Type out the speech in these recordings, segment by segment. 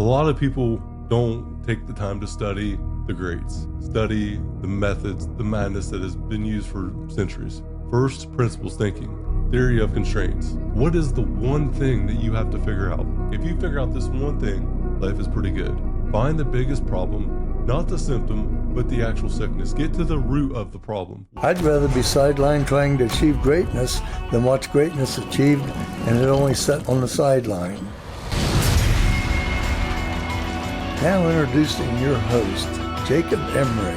A lot of people don't take the time to study the greats, study the methods, the madness that has been used for centuries. First, principles thinking, theory of constraints. What is the one thing that you have to figure out? If you figure out this one thing, life is pretty good. Find the biggest problem, not the symptom, but the actual sickness. Get to the root of the problem. I'd rather be sidelined trying to achieve greatness than watch greatness achieved and it only set on the sideline. Now introducing your host, Jacob Emery.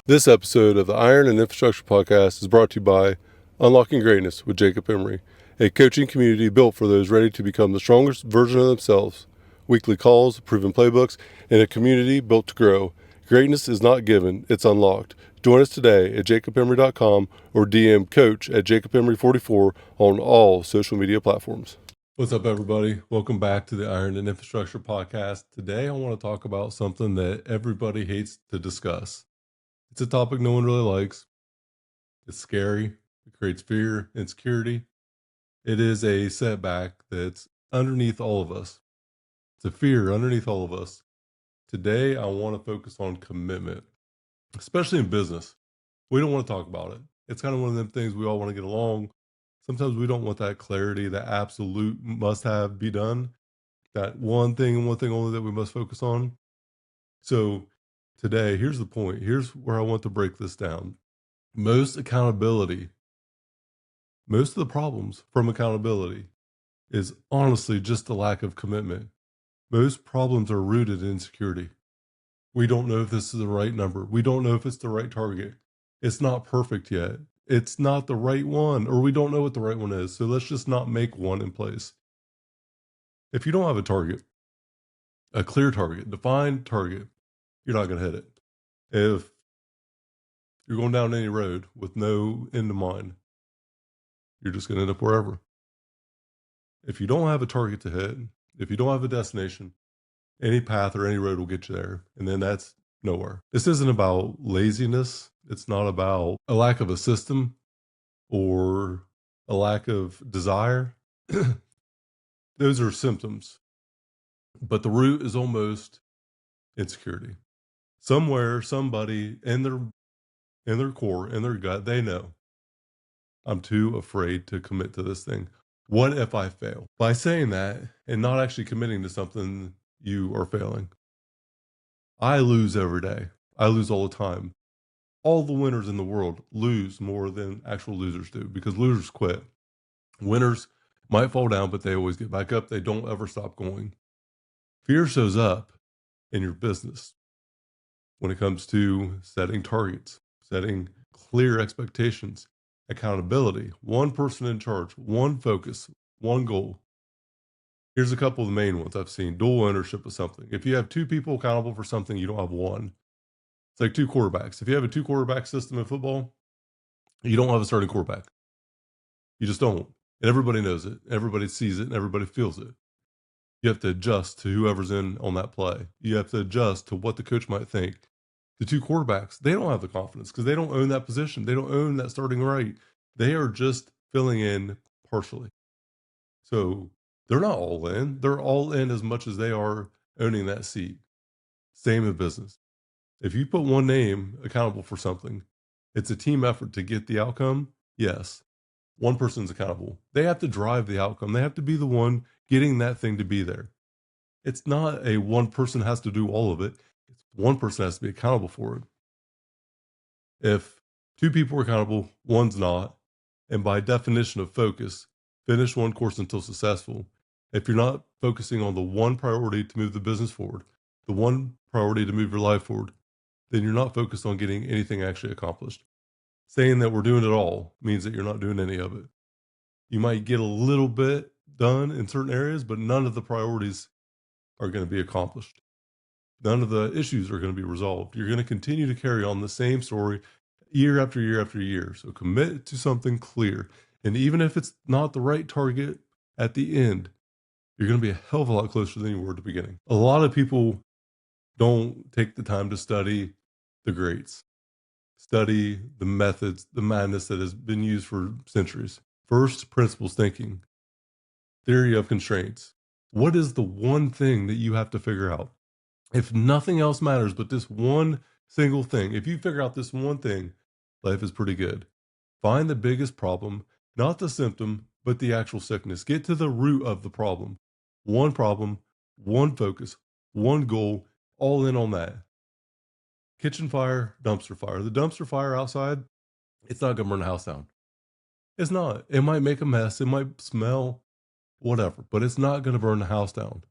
This episode of the Iron and Infrastructure Podcast is brought to you by Unlocking Greatness with Jacob Emery, a coaching community built for those ready to become the strongest version of themselves. Weekly calls, proven playbooks, and a community built to grow. Greatness is not given, it's unlocked. Join us today at jacobemery.com or DM coach at jacobemery44 on all social media platforms. What's up, everybody? Welcome back to the Iron and Infrastructure Podcast. Today, I want to talk about something that everybody hates to discuss. It's a topic no one really likes. It's scary. It creates fear, insecurity. It is a setback that's underneath all of us. It's a fear underneath all of us. Today, I want to focus on commitment, especially in business. We don't want to talk about it. It's kind of one of them things we all want to get along. Sometimes we don't want that clarity, that absolute must have be done, that one thing and one thing only that we must focus on. So today, here's the point. Here's where I want to break this down. Most of the problems from accountability is honestly just a lack of commitment. Most problems are rooted in insecurity. We don't know if this is the right number. We don't know if it's the right target. It's not perfect yet. It's not the right one, or we don't know what the right one is. So let's just not make one in place. If you don't have a target, a clear target, defined target, you're not going to hit it. If you're going down any road with no end in mind, you're just going to end up wherever. If you don't have a target to hit, if you don't have a destination, any path or any road will get you there. And then that's nowhere. This isn't about laziness. It's not about a lack of a system or a lack of desire. Those are symptoms. But the root is almost insecurity. Somewhere, somebody in their core, in their gut, they know, I'm too afraid to commit to this thing. What if I fail? By saying that and not actually committing to something, you are failing. I lose every day. I lose all the time. All the winners in the world lose more than actual losers do because losers quit. Winners might fall down, but they always get back up. They don't ever stop going. Fear shows up in your business when it comes to setting targets, setting clear expectations, accountability, one person in charge, one focus, one goal. Here's a couple of the main ones I've seen. Dual ownership of something. If you have two people accountable for something, you don't have one. It's like two quarterbacks. If you have a two quarterback system in football, you don't have a starting quarterback. You just don't. And everybody knows it. Everybody sees it and everybody feels it. You have to adjust to whoever's in on that play. You have to adjust to what the coach might think. The two quarterbacks, they don't have the confidence because they don't own that position. They don't own that starting right. They are just filling in partially. So they're not all in. They're all in as much as they are owning that seat. Same in business. If you put one name accountable for something, it's a team effort to get the outcome. Yes. One person's accountable. They have to drive the outcome. They have to be the one getting that thing to be there. It's not a one person has to do all of it. It's one person has to be accountable for it. If two people are accountable, one's not, and by definition of focus, finish one course until successful. If you're not focusing on the one priority to move the business forward, the one priority to move your life forward, then you're not focused on getting anything actually accomplished. Saying that we're doing it all means that you're not doing any of it. You might get a little bit done in certain areas, but none of the priorities are going to be accomplished. None of the issues are going to be resolved. You're going to continue to carry on the same story year after year after year. So commit to something clear. And even if it's not the right target at the end, you're going to be a hell of a lot closer than you were at the beginning. A lot of people don't take the time to study the greats, study the methods, the madness that has been used for centuries. First, principles thinking, theory of constraints. What is the one thing that you have to figure out? If nothing else matters but this one single thing, if you figure out this one thing, life is pretty good. Find the biggest problem, not the symptom, but the actual sickness. Get to the root of the problem, one focus, one goal, all in on that. Kitchen fire, dumpster fire. The dumpster fire outside, it's not going to burn the house down. It's not. It might make a mess. It might smell, whatever, but it's not going to burn the house down.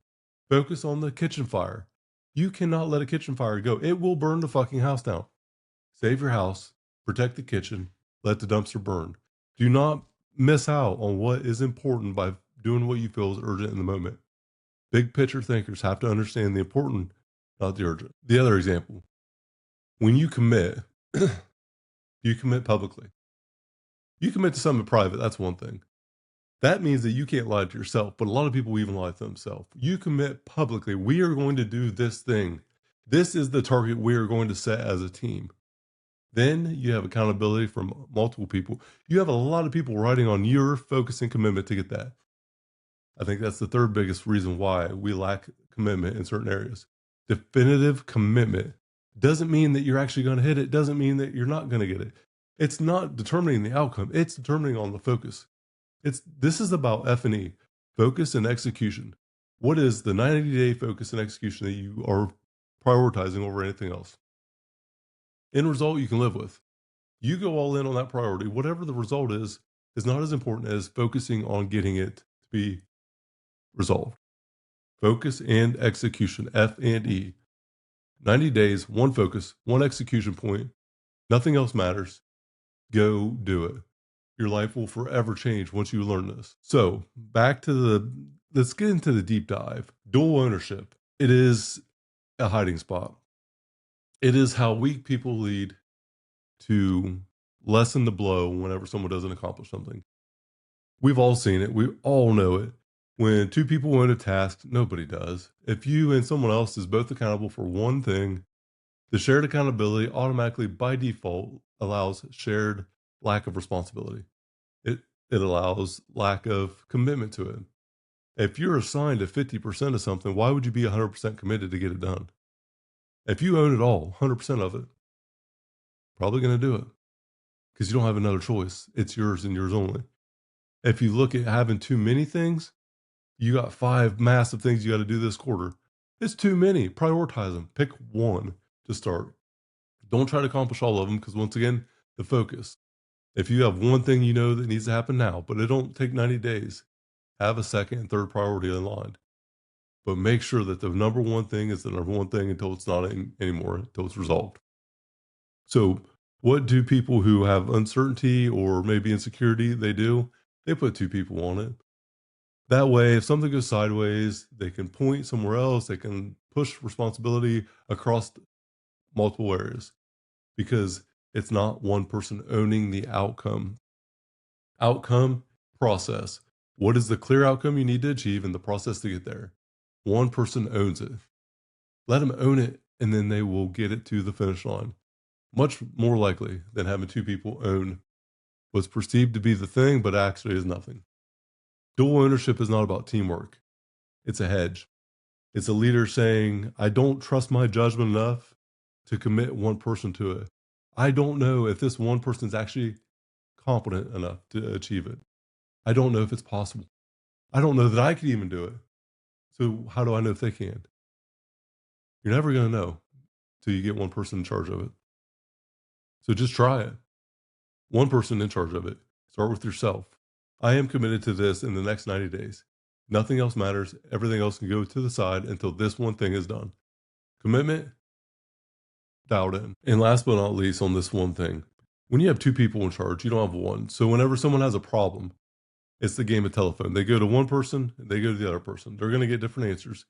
Focus on the kitchen fire. You cannot let a kitchen fire go. It will burn the fucking house down. Save your house, protect the kitchen, let the dumpster burn. Do not miss out on what is important by doing what you feel is urgent in the moment. Big picture thinkers have to understand the important, not the urgent. The other example, when you commit, you commit publicly. You commit to something private, that's one thing. That means that you can't lie to yourself, but a lot of people even lie to themselves. You commit publicly. We are going to do this thing. This is the target we are going to set as a team. Then you have accountability from multiple people. You have a lot of people riding on your focus and commitment to get that. I think that's the third biggest reason why we lack commitment in certain areas. Definitive commitment doesn't mean that you're actually going to hit it. Doesn't mean that you're not going to get it. It's not determining the outcome. It's determining on the focus. This is about F&E, focus and execution. What is the 90-day focus and execution that you are prioritizing over anything else? End result you can live with. You go all in on that priority. Whatever the result is not as important as focusing on getting it to be resolved. Focus and execution, F&E. 90 days, one focus, one execution point. Nothing else matters. Go do it. Your life will forever change once you learn this. So let's get into the deep dive. Dual ownership. It is a hiding spot. It is how weak people lead to lessen the blow whenever someone doesn't accomplish something. We've all seen it. We all know it. When two people own a task, nobody does. If you and someone else is both accountable for one thing, the shared accountability automatically by default allows shared lack of responsibility. It allows lack of commitment to it. If you're assigned to 50% of something, why would you be 100% committed to get it done? If you own it all, 100% of it, probably going to do it because you don't have another choice. It's yours and yours only. If you look at having too many things, you got 5 massive things you got to do this quarter. It's too many. Prioritize them. Pick one to start. Don't try to accomplish all of them because once again, the focus. If you have one thing you know that needs to happen now, but it don't take 90 days, have a second and third priority in line. But make sure that the number one thing is the number one thing until it's not anymore, until it's resolved. So what do people who have uncertainty or maybe insecurity, they do? They put 2 people on it. That way, if something goes sideways, they can point somewhere else. They can push responsibility across multiple areas because it's not one person owning the outcome. Outcome, process. What is the clear outcome you need to achieve and the process to get there? One person owns it. Let them own it, and then they will get it to the finish line. Much more likely than having 2 people own what's perceived to be the thing, but actually is nothing. Dual ownership is not about teamwork. It's a hedge. It's a leader saying, I don't trust my judgment enough to commit one person to it. I don't know if this one person is actually competent enough to achieve it. I don't know if it's possible. I don't know that I could even do it. So how do I know if they can? You're never going to know till you get one person in charge of it. So just try it. One person in charge of it. Start with yourself. I am committed to this in the next 90 days. Nothing else matters. Everything else can go to the side until this one thing is done. Commitment, dialed in. And last but not least on this one thing, when you have 2 people in charge, you don't have one. So whenever someone has a problem, it's the game of telephone. They go to one person, they go to the other person. They're going to get different answers,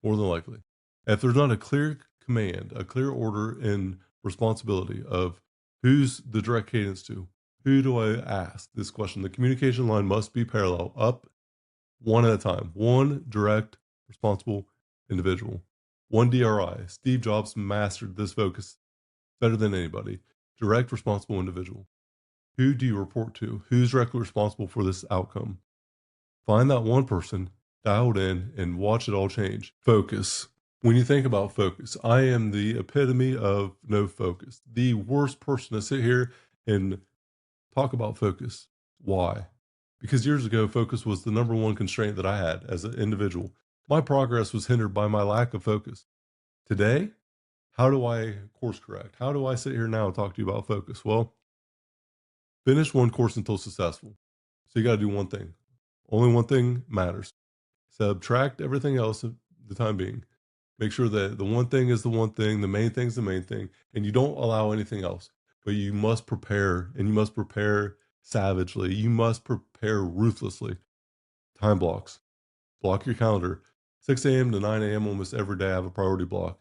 more than likely. If there's not a clear command, a clear order and responsibility of who's the direct cadence to, who do I ask this question? The communication line must be parallel, up one at a time. One direct, responsible individual. One DRI. Steve Jobs mastered this focus better than anybody. Direct, responsible individual. Who do you report to? Who's directly responsible for this outcome? Find that one person dialed in, and watch it all change. Focus. When you think about focus, I am the epitome of no focus. The worst person to sit here and talk about focus. Why? Because years ago, focus was the number one constraint that I had as an individual. My progress was hindered by my lack of focus. Today, how do I course correct? How do I sit here now and talk to you about focus? Well, finish one course until successful. So you got to do one thing. Only one thing matters. Subtract everything else at the time being. Make sure that the one thing is the one thing, the main thing is the main thing, and you don't allow anything else. But you must prepare, and you must prepare savagely. You must prepare ruthlessly. Time blocks. Block your calendar. 6 a.m. to 9 a.m. almost every day, I have a priority block.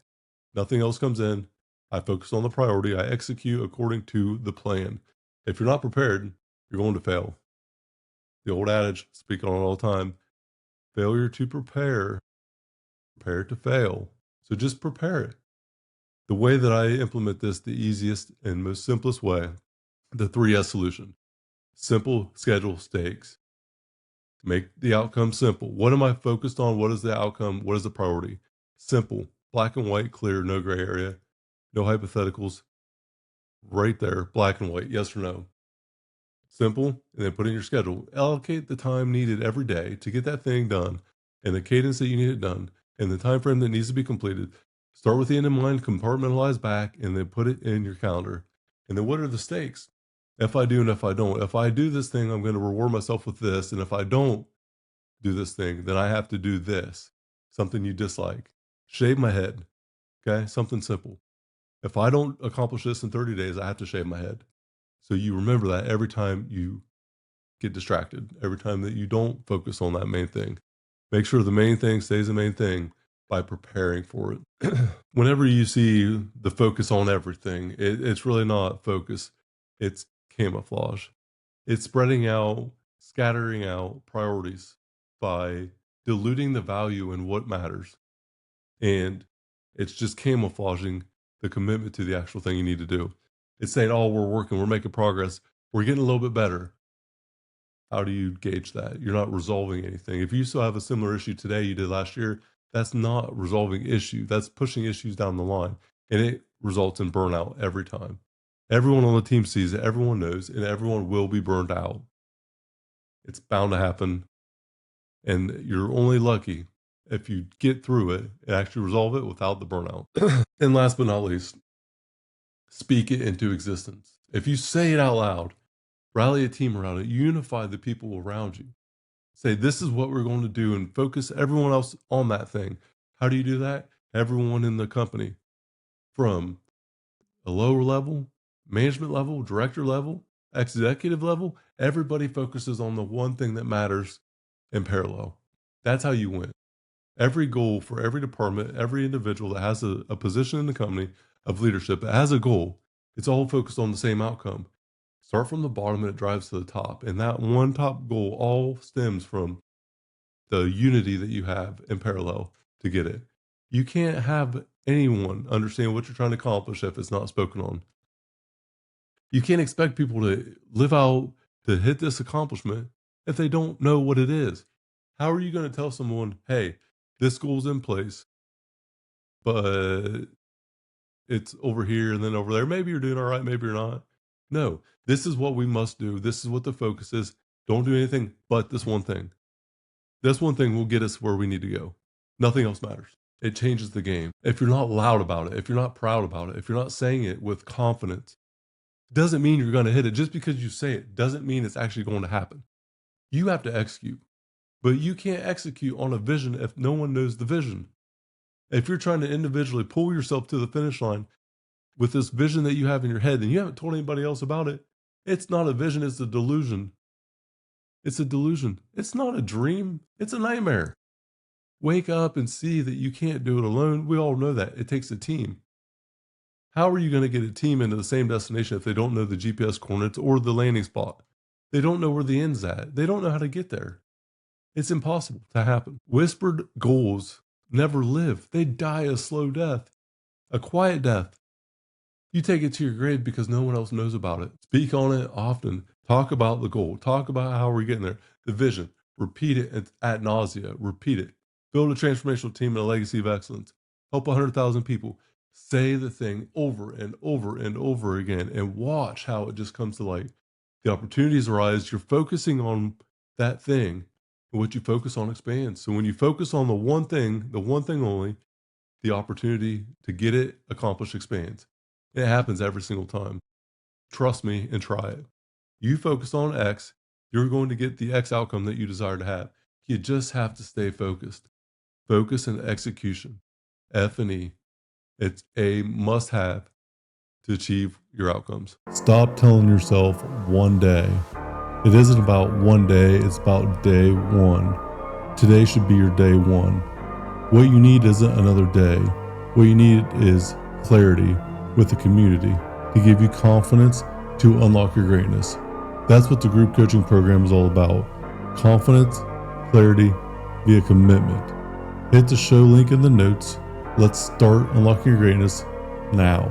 Nothing else comes in. I focus on the priority. I execute according to the plan. If you're not prepared, you're going to fail. The old adage, speak on it all the time, failure to prepare to fail. So just prepare it. The way that I implement this, the easiest and most simplest way, the 3S solution. Simple, schedule, stakes. Make the outcome simple. What am I focused on? What is the outcome? What is the priority? Simple, black and white, clear, no gray area, no hypotheticals. Right there, black and white, yes or no. Simple, and then put in your schedule. Allocate the time needed every day to get that thing done and the cadence that you need it done and the time frame that needs to be completed. Start with the end in mind, compartmentalize back, and then put it in your calendar. And then what are the stakes? If I do and if I don't. If I do this thing, I'm going to reward myself with this. And if I don't do this thing, then I have to do this. Something you dislike. Shave my head. Okay? Something simple. If I don't accomplish this in 30 days, I have to shave my head. So you remember that every time you get distracted, every time that you don't focus on that main thing. Make sure the main thing stays the main thing by preparing for it. Whenever you see the focus on everything, it's really not focus, it's camouflage. It's spreading out, scattering out priorities by diluting the value in what matters. And it's just camouflaging the commitment to the actual thing you need to do. It's saying, oh, we're working, we're making progress, we're getting a little bit better. How do you gauge that? You're not resolving anything. If you still have a similar issue today you did last year, that's not resolving issue. That's pushing issues down the line. And it results in burnout every time. Everyone on the team sees it, everyone knows, and everyone will be burned out. It's bound to happen. And you're only lucky if you get through it and actually resolve it without the burnout. And last but not least, speak it into existence. If you say it out loud, rally a team around it, unify the people around you. Say, this is what we're going to do and focus everyone else on that thing. How do you do that? Everyone in the company, from a lower level, management level, director level, executive level, everybody focuses on the one thing that matters in parallel. That's how you win. Every goal for every department, every individual that has a position in the company of leadership that has a goal, it's all focused on the same outcome. Start from the bottom and it drives to the top. And that one top goal all stems from the unity that you have in parallel to get it. You can't have anyone understand what you're trying to accomplish if it's not spoken on. You can't expect people to live out to hit this accomplishment if they don't know what it is. How are you going to tell someone, hey, this goal's in place, but it's over here and then over there? Maybe you're doing all right, maybe you're not. No, this is what we must do. This is what the focus is. Don't do anything but this one thing. This one thing will get us where we need to go. Nothing else matters. It changes the game. If you're not loud about it, if you're not proud about it, if you're not saying it with confidence, it doesn't mean you're going to hit it. Just because you say it doesn't mean it's actually going to happen. You have to execute. But you can't execute on a vision if no one knows the vision. If you're trying to individually pull yourself to the finish line with this vision that you have in your head and you haven't told anybody else about it, it's not a vision, it's a delusion. It's a delusion. It's not a dream. It's a nightmare. Wake up and see that you can't do it alone. We all know that. It takes a team. How are you going to get a team into the same destination if they don't know the GPS coordinates or the landing spot? They don't know where the end's at. They don't know how to get there. It's impossible to happen. Whispered goals never live. They die a slow death, a quiet death. You take it to your grave because no one else knows about it. Speak on it often. Talk about the goal. Talk about how we're getting there. The vision. Repeat it ad nausea. Repeat it. Build a transformational team and a legacy of excellence. Help 100,000 people. Say the thing over and over and over again and watch how it just comes to light. The opportunities arise. You're focusing on that thing, and what you focus on expands. So when you focus on the one thing only, the opportunity to get it accomplished expands. It happens every single time. Trust me and try it. You focus on X, you're going to get the X outcome that you desire to have. You just have to stay focused. Focus and execution. F and E. It's a must have to achieve your outcomes. Stop telling yourself one day. It isn't about one day, it's about day one. Today should be your day one. What you need isn't another day. What you need is clarity with the community to give you confidence to unlock your greatness. That's what the group coaching program is all about. Confidence, clarity, via commitment. Hit the show link in the notes. Let's start unlocking your greatness now,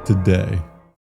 today.